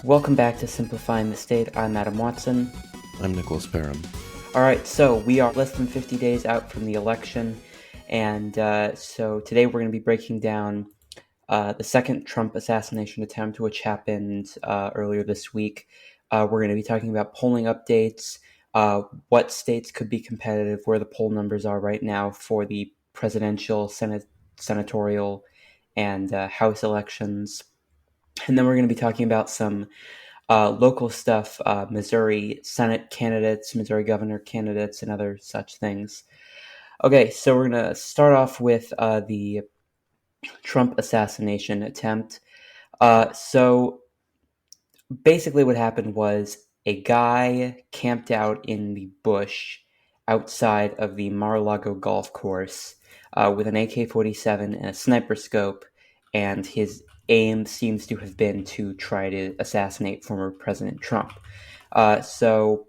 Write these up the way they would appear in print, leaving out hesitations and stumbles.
Welcome back to Simplifying the State. I'm Adam Watson. I'm Nicholas Parham. All right, so we are less than 50 days out from the election, and so today we're going to be breaking down the second Trump assassination attempt, which happened earlier this week. We're going to be talking about polling updates, what states could be competitive, where the poll numbers are right now for the presidential, senatorial, and House elections. And then we're going to be talking about some local stuff, Missouri Senate candidates, Missouri governor candidates, and other such things. Okay, so we're going to start off with the Trump assassination attempt. So basically what happened was a guy camped out in the bush outside of the Mar-a-Lago golf course with an AK-47 and a sniper scope, and his aim seems to have been to try to assassinate former President Trump. So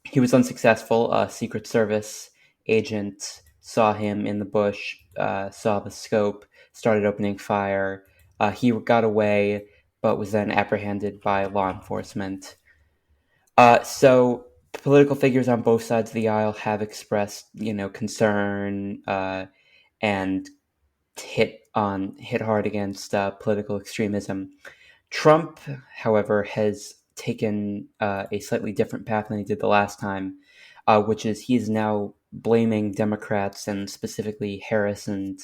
he was unsuccessful. A Secret Service agent saw him in the bush, saw the scope, started opening fire. He got away, but was then apprehended by law enforcement. So political figures on both sides of the aisle have expressed, concern and hit hard against political extremism. Trump, however, has taken a slightly different path than he did the last time, which is he is now blaming Democrats and specifically Harris and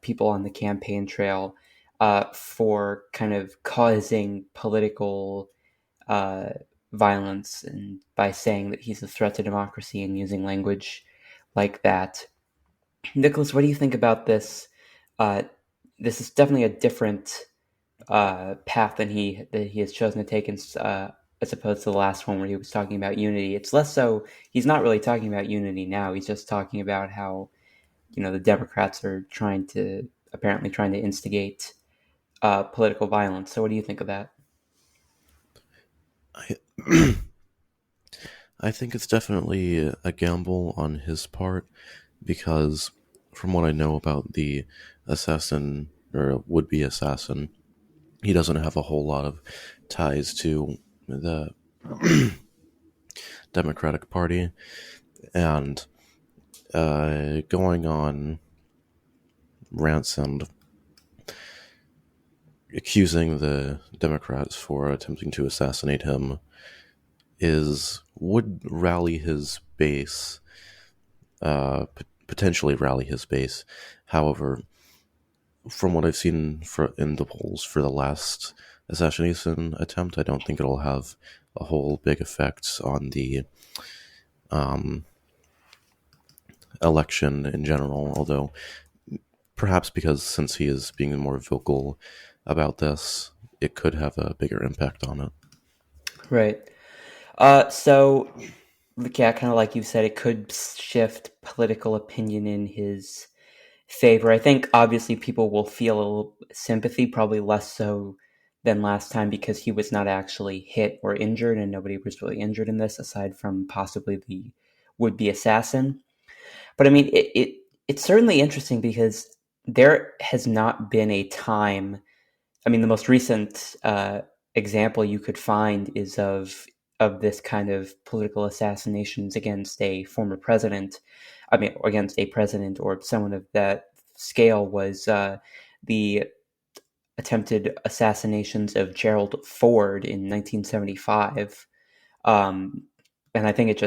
people on the campaign trail for kind of causing political violence, and by saying that he's a threat to democracy and using language like that. Nicholas, what do you think about this? This is definitely a different path that he has chosen to take, as opposed to the last one where he was talking about unity. It's less so. He's not really talking about unity now. He's just talking about how the Democrats are apparently trying to instigate political violence. So, what do you think of that? I think it's definitely a gamble on his part because, from what I know about the assassin or would-be assassin, he doesn't have a whole lot of ties to the Democratic Party, and going on rants and accusing the Democrats for attempting to assassinate him would rally his base, potentially rally his base. However, from what I've seen in the polls for the last assassination attempt, I don't think it'll have a whole big effect on the election in general, although perhaps because since he is being more vocal about this, it could have a bigger impact on it. Right. So, yeah, kind of like you said, it could shift political opinion in his favor. I think obviously people will feel a little sympathy, probably less so than last time, because he was not actually hit or injured, and nobody was really injured in this aside from possibly the would-be assassin. But I mean, it's certainly interesting because there has not been a time. I mean, the most recent example you could find is of this kind of political assassinations against a former president. I mean, against a president or someone of that scale was the attempted assassinations of Gerald Ford in 1975. And I think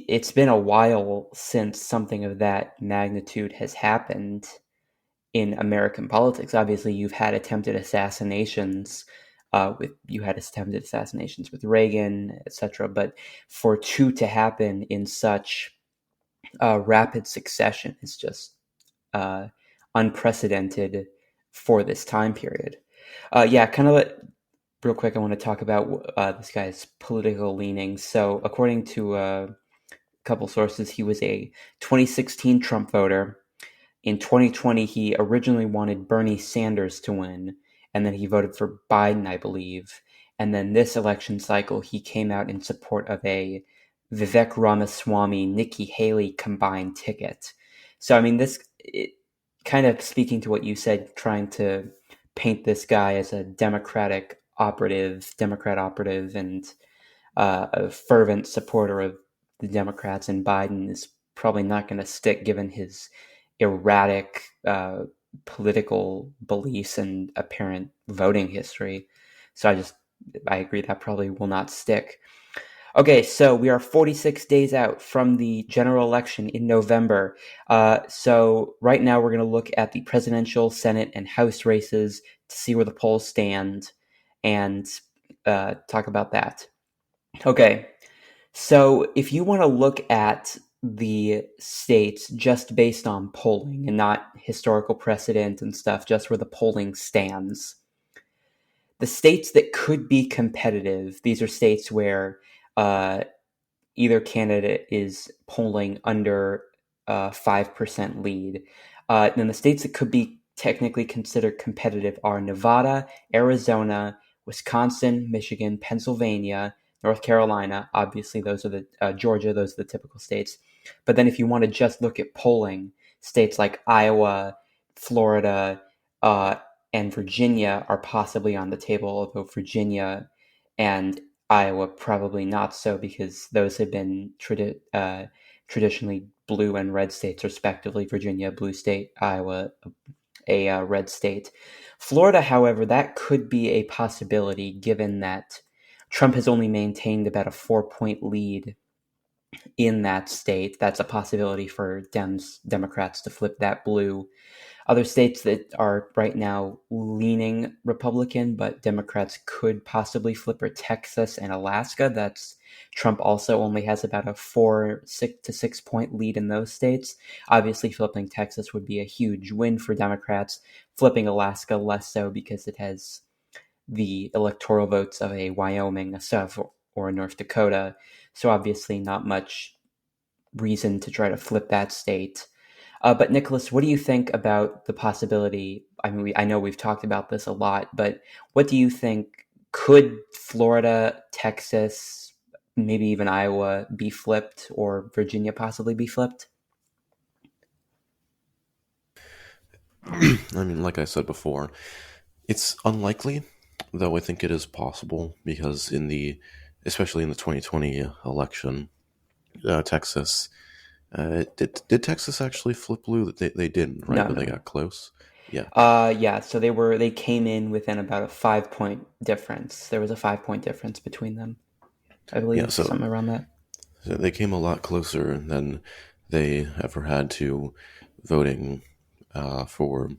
it's been a while since something of that magnitude has happened in American politics. Obviously, you've had attempted assassinations with Reagan, etc. But for two to happen in such rapid succession is just unprecedented for this time period. Real quick, I want to talk about this guy's political leanings. So, according to a couple sources, he was a 2016 Trump voter. In 2020, he originally wanted Bernie Sanders to win, and then he voted for Biden, I believe. And then this election cycle, he came out in support of a Vivek Ramaswamy, Nikki Haley combined ticket. So, I mean, kind of speaking to what you said, trying to paint this guy as a Democrat operative, and a fervent supporter of the Democrats, and Biden is probably not going to stick given his erratic political beliefs and apparent voting history. So I agree that probably will not stick. Okay, so we are 46 days out from the general election in November. So right now we're going to look at the presidential, Senate, and House races to see where the polls stand and talk about that. Okay, so if you want to look at the states just based on polling and not historical precedent and stuff, just where the polling stands, the states that could be competitive, these are states where uh, either candidate is polling under 5% lead. Then the states that could be technically considered competitive are Nevada, Arizona, Wisconsin, Michigan, Pennsylvania, North Carolina. Obviously, those are the Georgia. Those are the typical states. But then, if you want to just look at polling, states like Iowa, Florida, uh, and Virginia are possibly on the table. Although Virginia and Iowa probably not so, because those have been traditionally blue and red states, respectively. Virginia, blue state; Iowa, a red state. Florida, however, that could be a possibility given that Trump has only maintained about a 4-point lead in that state. That's a possibility for Democrats to flip that blue. Other states that are right now leaning Republican, but Democrats could possibly flip, are Texas and Alaska. That's Trump also only has about a 4 to 6 point lead in those states. Obviously, flipping Texas would be a huge win for Democrats. Flipping Alaska less so because it has the electoral votes of a Wyoming, a South, or a North Dakota. So obviously, not much reason to try to flip that state. But Nicholas, what do you think about the possibility? I mean, I know we've talked about this a lot, but what do you think? Could Florida, Texas, maybe even Iowa be flipped, or Virginia possibly be flipped? I mean, like I said before, it's unlikely, though I think it is possible because especially in the 2020 election, Texas, did Texas actually flip blue? They didn't, right? No, But no, they no. got close. Yeah, Yeah. So they came in within about a 5 point difference. There was a 5 point difference between them, I yeah. believe, So, something around that. so they came a lot closer than they ever had to voting for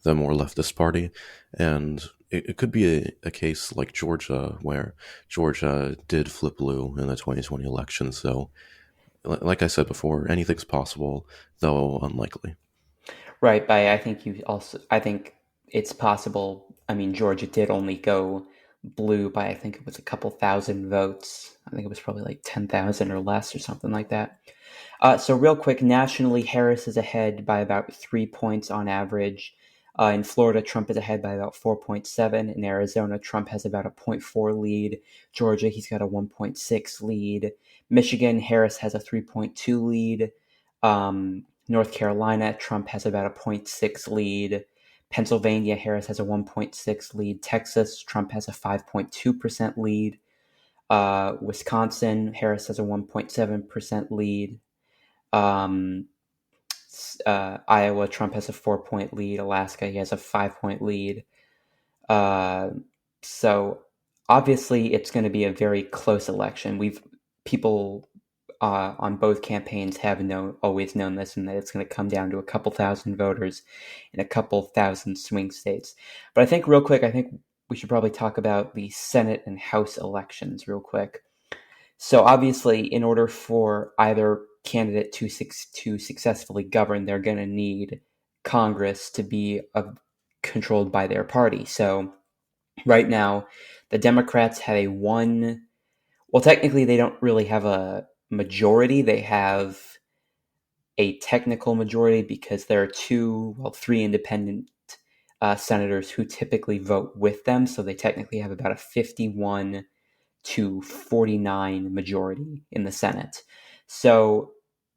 the more leftist party, and it could be a case like Georgia, where Georgia did flip blue in the 2020 election. So, like I said before, anything's possible, though unlikely. Right, but I think it's possible. I mean, Georgia did only go blue by, I think it was a couple thousand votes. I think it was probably like 10,000 or less or something like that. So real quick, nationally, Harris is ahead by about 3 points on average. In Florida, Trump is ahead by about 4.7. In Arizona, Trump has about a zero point 0.4 lead. Georgia, he's got a 1.6 lead. Michigan, Harris has a 3.2 lead. North Carolina, Trump has about a zero point 0.6 lead. Pennsylvania, Harris has a 1.6 lead. Texas, Trump has a 5.2% lead. Wisconsin, Harris has a 1.7% lead. Um, Iowa, Trump has a 4 point lead. Alaska, he has a 5 point lead. Uh, so obviously, it's going to be a very close election. People on both campaigns have always known this, and that it's going to come down to a couple thousand voters in a couple thousand swing states. But I think we should probably talk about the Senate and House elections real quick. So obviously, in order for either candidate to successfully govern, they're going to need Congress to be controlled by their party. So right now, the Democrats have a one. Well, technically, they don't really have a majority. They have a technical majority because there are three independent senators who typically vote with them. So they technically have about a 51 to 49 majority in the Senate. So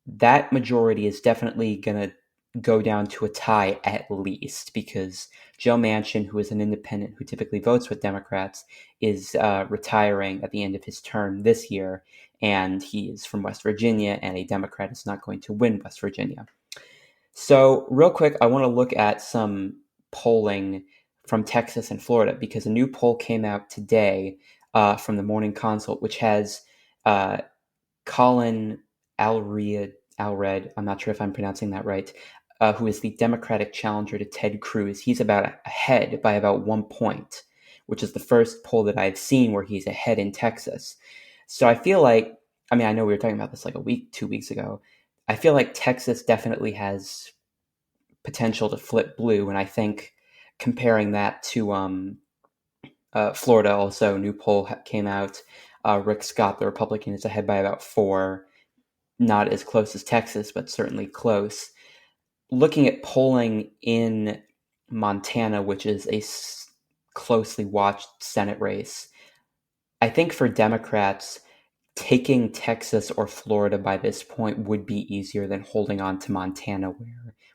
that majority is definitely going to go down to a tie at least, because Joe Manchin, who is an independent who typically votes with Democrats, is retiring at the end of his term this year, and he is from West Virginia, and a Democrat is not going to win West Virginia. So, real quick, I want to look at some polling from Texas and Florida, because a new poll came out today from the Morning Consult, which has uh, Colin Alred, I'm not sure if I'm pronouncing that right, who is the Democratic challenger to Ted Cruz. He's about ahead by about 1 point, which is the first poll that I've seen where he's ahead in Texas. So I feel like, I mean, I know we were talking about this like a week, 2 weeks ago. I feel like Texas definitely has potential to flip blue, and I think comparing that to Florida, also new poll came out. Rick Scott, the Republican, is ahead by about 4, not as close as Texas, but certainly close. Looking at polling in Montana, which is a closely watched Senate race, I think for Democrats, taking Texas or Florida by this point would be easier than holding on to Montana,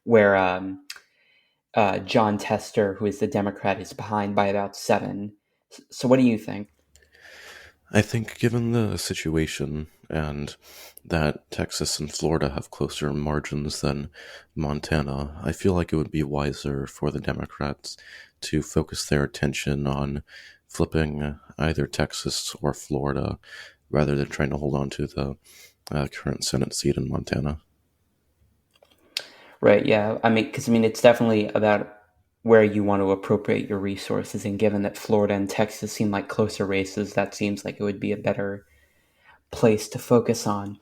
where John Tester, who is the Democrat, is behind by about 7. So, what do you think? I think, given the situation and that Texas and Florida have closer margins than Montana, I feel like it would be wiser for the Democrats to focus their attention on flipping either Texas or Florida rather than trying to hold on to the current Senate seat in Montana. Right, yeah. I mean, it's definitely about where you want to appropriate your resources, and given that Florida and Texas seem like closer races, that seems like it would be a better place to focus on.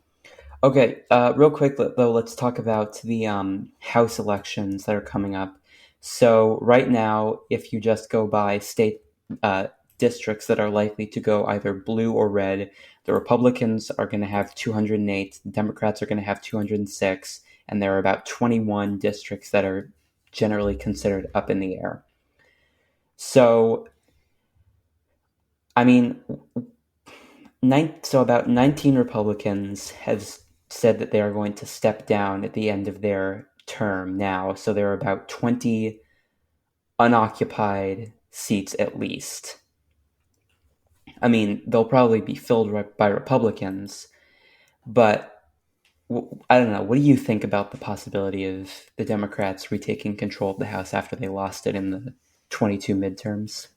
Okay, real quick though, let's talk about the House elections that are coming up. So right now, if you just go by state uh, districts that are likely to go either blue or red, the Republicans are going to have 208, the Democrats are going to have 206, and there are about 21 districts that are generally considered up in the air. So, I mean, so about 19 Republicans have said that they are going to step down at the end of their term now. So there are about 20 unoccupied seats at least. I mean, they'll probably be filled by Republicans, but I don't know. What do you think about the possibility of the Democrats retaking control of the House after they lost it in the 22 midterms?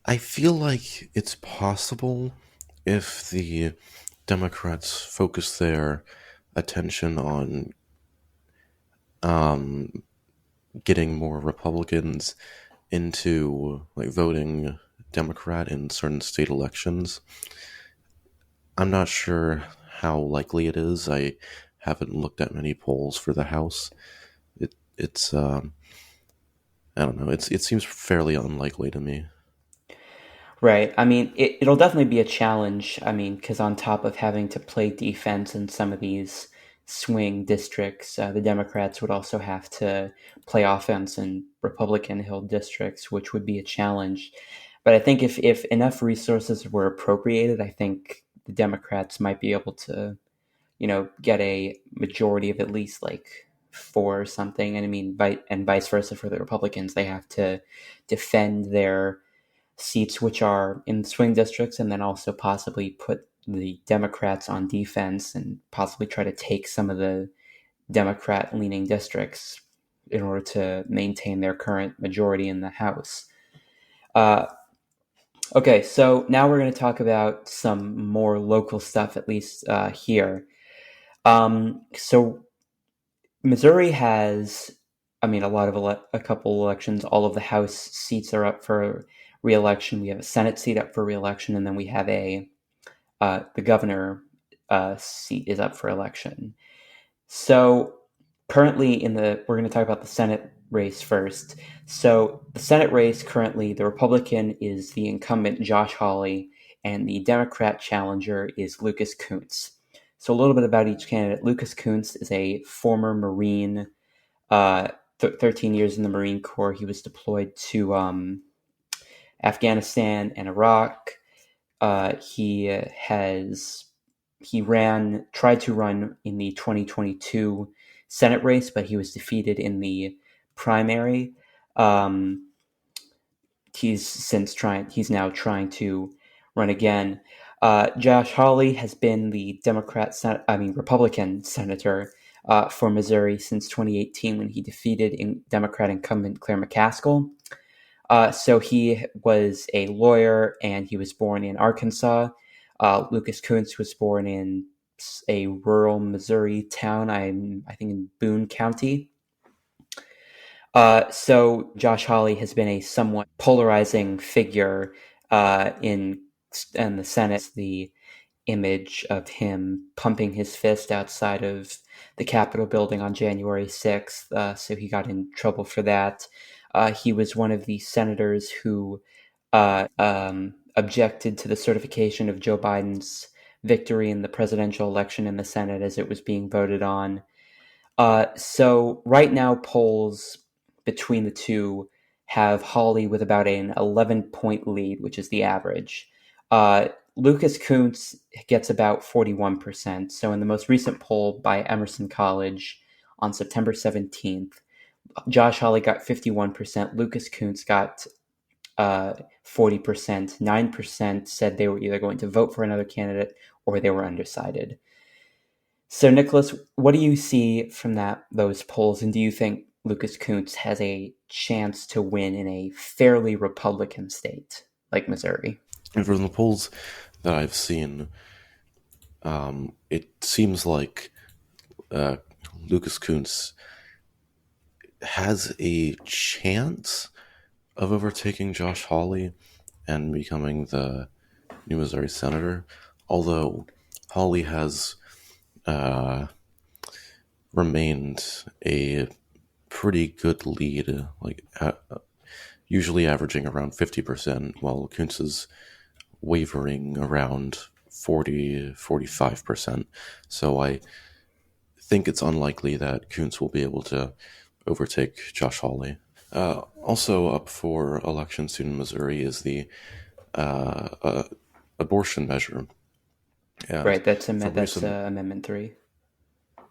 I feel like it's possible if the Democrats focus their attention on um, getting more Republicans into like voting Democrat in certain state elections. I'm not sure how likely it is. I haven't looked at many polls for the House. It's I don't know. It seems fairly unlikely to me. Right. I mean, it'll definitely be a challenge. I mean, because on top of having to play defense in some of these swing districts, the Democrats would also have to play offense in Republican held districts, which would be a challenge. But I think if enough resources were appropriated, I think the Democrats might be able to, get a majority of at least like 4 or something. And I mean, and vice versa for the Republicans, they have to defend their seats which are in swing districts, and then also possibly put the Democrats on defense and possibly try to take some of the Democrat leaning districts in order to maintain their current majority in the House. Uh, okay, so now we're going to talk about some more local stuff, at least here. So Missouri has, I mean, a couple elections. All of the House seats are up for reelection. We have a Senate seat up for reelection, and then we have the governor seat is up for election. So currently we're going to talk about the Senate race first. So the Senate race currently, the Republican is the incumbent Josh Hawley, and the Democrat challenger is Lucas Kunce. So a little bit about each candidate. Lucas Kunce is a former Marine, 13 years in the Marine Corps. He was deployed to Afghanistan and Iraq. He has he tried to run in the 2022 Senate race, but he was defeated in the primary. Um, he's now trying to run again. Josh Hawley has been the Republican senator for Missouri since 2018 when he defeated Democrat incumbent Claire McCaskill. So he was a lawyer and he was born in Arkansas. Lucas Kunz was born in a rural Missouri town, I think in Boone County. So Josh Hawley has been a somewhat polarizing figure in the Senate. The image of him pumping his fist outside of the Capitol building on January 6th, so he got in trouble for that. He was one of the senators who objected to the certification of Joe Biden's victory in the presidential election in the Senate as it was being voted on. So right now, polls between the two have Hawley with about an 11-point lead, which is the average. Lucas Kuntz gets about 41%. So in the most recent poll by Emerson College on September 17th, Josh Hawley got 51%. Lucas Kuntz got 40%. 9% said they were either going to vote for another candidate or they were undecided. So, Nicholas, what do you see from those polls, and do you think Lucas Kuntz has a chance to win in a fairly Republican state like Missouri? And from the polls that I've seen, it seems like Lucas Kuntz has a chance of overtaking Josh Hawley and becoming the new Missouri senator, although Hawley has remained a pretty good lead, usually averaging around 50%, while Kuntz is wavering around 45%. So I think it's unlikely that Kuntz will be able to overtake Josh Hawley. Also up for election soon in Missouri is the abortion measure. And Right, that's recent, Amendment 3.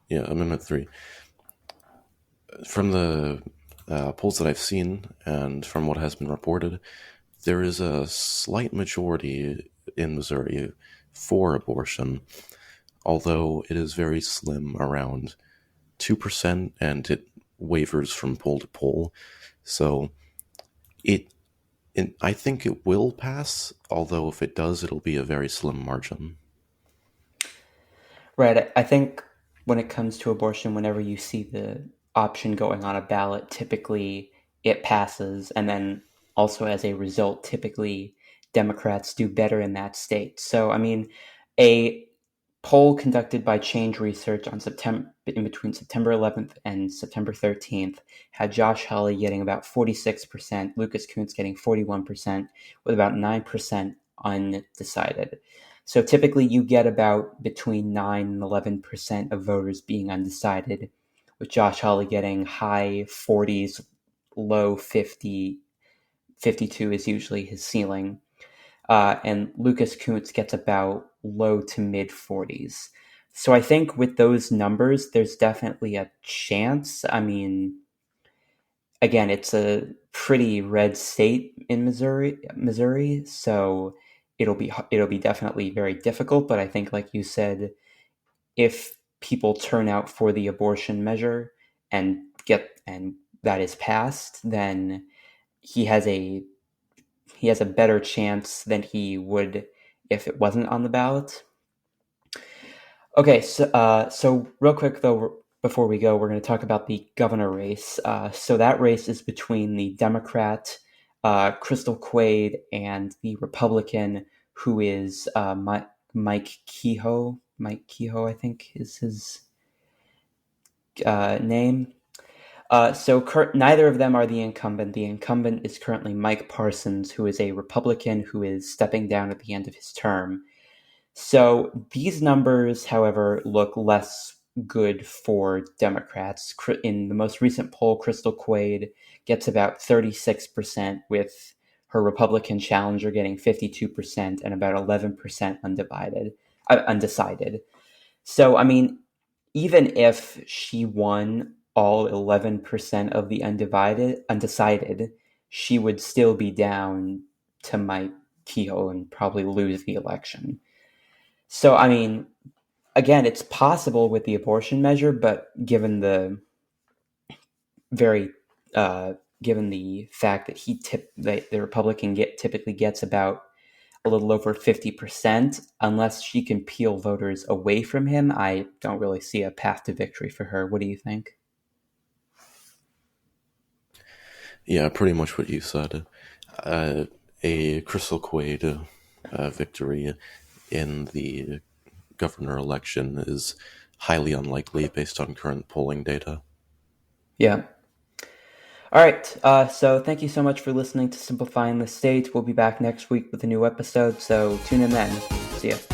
yeah, Amendment 3. From the polls that I've seen and from what has been reported, there is a slight majority in Missouri for abortion, although it is very slim, around 2%, and it wavers from poll to poll. So I think it will pass, although if it does, it'll be a very slim margin. Right, I think when it comes to abortion, whenever you see the option going on a ballot, typically it passes, and then also as a result, typically Democrats do better in that state. So, I mean, a poll conducted by Change Research in between September 11th and September 13th had Josh Hawley getting about 46%, Lucas Kunz getting 41%, with about 9% undecided. So typically you get about between 9 and 11% of voters being undecided, with Josh Hawley getting high 40s, low 50, 52 is usually his ceiling. And Lucas Kuntz gets about low to mid 40s. So I think with those numbers, there's definitely a chance. I mean, again, it's a pretty red state in Missouri, so it'll be definitely very difficult. But I think, like you said, if people turn out for the abortion measure and that is passed, then he has a he has a better chance than he would if it wasn't on the ballot. Okay, so real quick though, before we go, we're going to talk about the governor race. So that race is between the Democrat Crystal Quaid and the Republican who is Mike Kehoe. Mike Kehoe, I think, is his name. Neither of them are the incumbent. The incumbent is currently Mike Parsons, who is a Republican who is stepping down at the end of his term. So these numbers, however, look less good for Democrats. In the most recent poll, Crystal Quaid gets about 36%, with her Republican challenger getting 52% and about 11% undecided. So, I mean, even if she won all 11% of the undecided, she would still be down to Mike Kehoe and probably lose the election. So, I mean, again, it's possible with the abortion measure, but very uh, given the fact that that the Republican typically gets about a little over 50%, unless she can peel voters away from him, I don't really see a path to victory for her. What do you think? Yeah, pretty much what you said. Uh, a Crystal Quaid victory in the governor election is highly unlikely based on current polling data. Yeah. All right. So thank you so much for listening to Simplifying the State. We'll be back next week with a new episode. So tune in then. See ya.